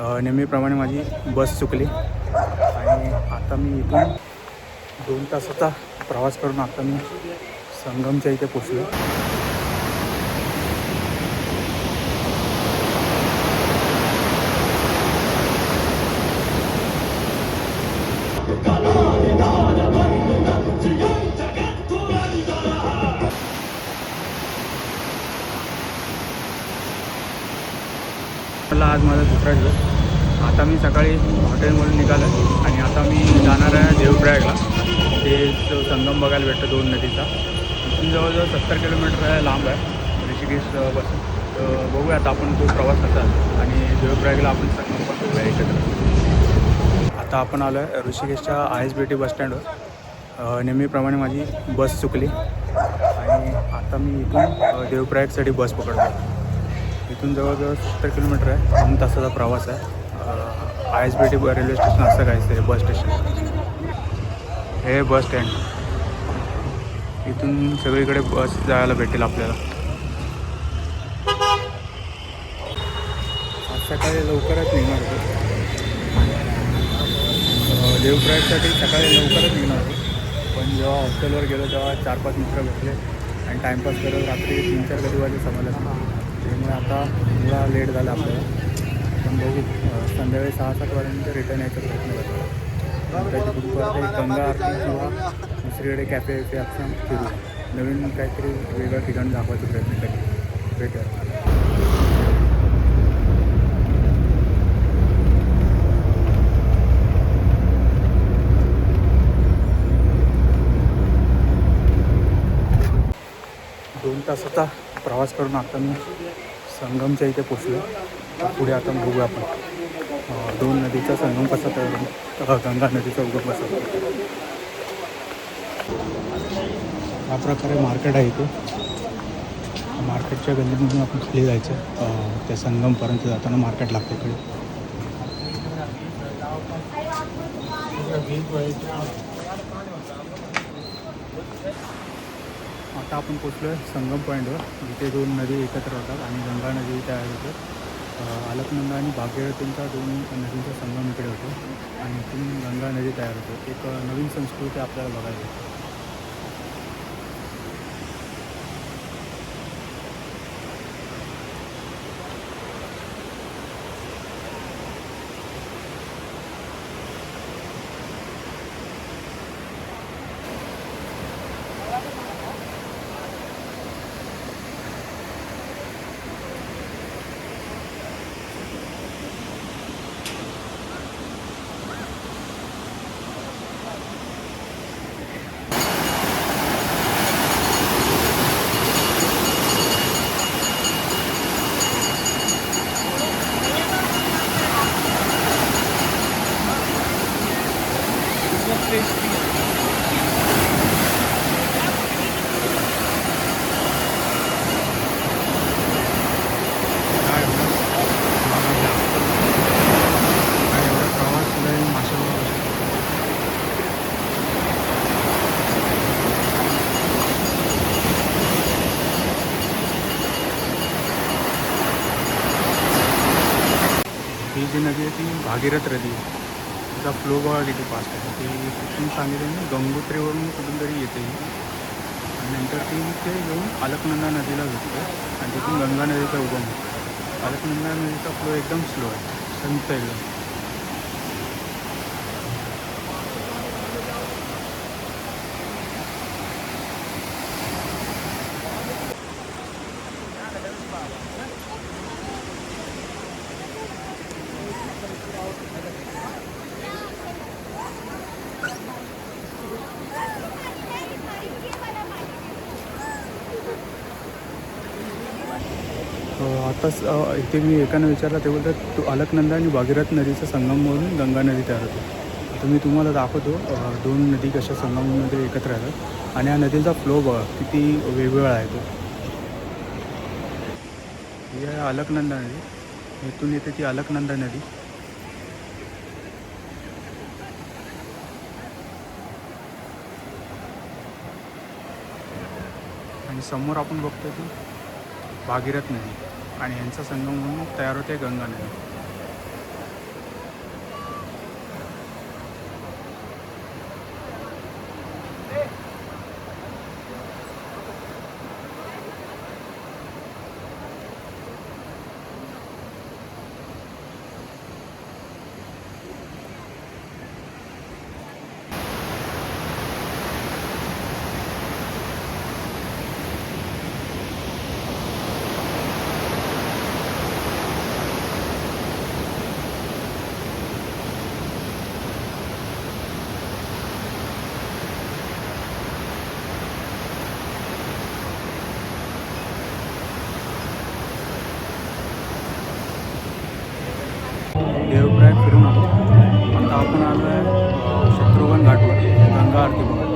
नेहमीप्रमाणे माझी बस चुकली आणि आता मी इथून 2 तासाचा प्रवास करून आता मी संगमच्या इथे पोचलो. मला आज माझा दुसरा दिवस. आता मी सकाळी हॉटेलमधून निघालो आणि आता मी जाणार आहे देवप्रयागला. ते जो संगम बघायला भेटतो 2 नदीचा. इथून जवळजवळ 70 किलोमीटर आहे, लांब आहे ऋषिकेशपासून. तर बघूया आता आपण तो प्रवास कसा आणि देवप्रयागला आपण संगम पण बघूया एकत्र. आता आपण आलो आहे ऋषिकेशच्या ISBT बसस्टँडवर. नेहमीप्रमाणे माझी बस चुकली आणि आता मी इथून देवप्रयागसाठी बस पकडतो. इथून जवळजवळ 70 किलोमीटर आहे, 2 तासाचा प्रवास आहे. ISBT रेल्वे स्टेशन असं काहीच आहे, बस स्टेशन. हे बस स्टँड. इथून सगळीकडे बस जायला भेटेल आपल्याला. आज सकाळी लवकरच निघणार होतो. देवप्रयागसाठी सकाळी लवकरच निघणार होतो, पण जेव्हा हॉस्टेलवर गेलो तेव्हा 4-5 मित्र भेटले आणि टाईमपास करत रात्री 3-4 कधी वाजे समजलं. त्यामुळे आता थोडा लेट झाला आपल्याला, पण बघू संध्याकाळी 6-7 वाजेपर्यंत रिटर्न यायचा प्रयत्न करतो. त्याची तिथून परत एक गंगा आरती किंवा दुसरीकडे कॅफे असं फिरू, नवीन काहीतरी वेगळं ठिकाण दाखवायचा प्रयत्न करेल. भेटूया. 2 तासाचा प्रवास करून आता मी संगमच्या इथे पोचलो. पुढे आता बघूया आपण 2 नदीचा संगम कसा तयार होतो, गंगा नदीचा उगम कसा होतो. हा प्रकारे मार्केट आहे इथे. मार्केटच्या गल्लीमधून आपण खाली जायचं. त्या संगमपर्यंत जाताना मार्केट लागतं इकडे. आता आपण पोचलो आहे संगम पॉईंटवर, जिथे 2 नदी एकत्र होतात आणि गंगा नदी तयार होते. अलकनंदा आणि भागीरथींचा 2 नदींचा संगम इकडे होतो आणि इथून गंगा नदी तयार होते. एक नवीन संस्कृती आपल्याला बघायला मिळते. ही जी नदी आहे ती भागीरथ नदी आहे. तिचा फ्लो बघा किती फास्ट आहे. ती कुठून सांगितलं ना, गंगोत्रीवरून कुठून तरी येते आणि नंतर ती ते येऊन अलकनंदा नदीला भेटते आणि तिथून गंगा नदीचा उगम होतो. अलकनंदा नदीचा फ्लो एकदम स्लो आहे, संत एकदम. आताच इथे मी एकानं विचारलं, ते बोलतात तो अलकनंदा आणि भागीरथ नदीचा संगमवरून गंगा नदी तयार होते. तर मी तुम्हाला दाखवतो 2 नदी कशा संगममध्ये एकत्र येतात आणि या नदीचा फ्लो बघा किती वेगवेगळा आहे. तो ही आहे अलकनंदा नदी. इथून येते ती अलकनंदा नदी. आणि समोर आपण बघतो ती भागीरथ नदी आणि यांचा संगम म्हणून तयार होते गंगा नदी. देवप्रयाग फिरून आलो. आता आपण आलो आहे शत्रुघ्न घाटवर गंगा आरती बघायला.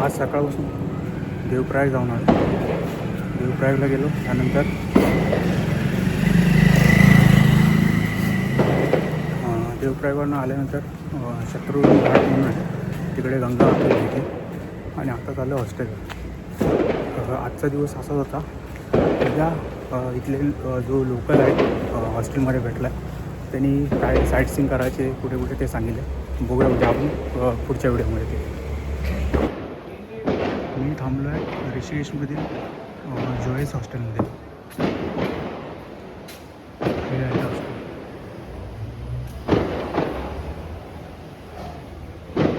आज सकाळपासून देवप्रयाग जाऊन आलो. देवप्रयागला गेलो. त्यानंतर देवप्रयागवरून आल्यानंतर शत्रुघ्न घाट म्हणून आहे, तिकडे गंगा आरती होती. आणि आता चाललं हॉस्टेलवर. आजचा दिवस असाच होता. उद्या इथले जो लोकल आहेत हॉस्टेलमध्ये भेटला, त्यांनी काय साईट सीइंग करायचे कुठे कुठे ते सांगितले. बघूया उद्या आपण पुढच्या व्हिडिओमध्ये ते. मी थांबलो आहे ऋषिकेशमधील जॉयस हॉस्टेलमध्ये.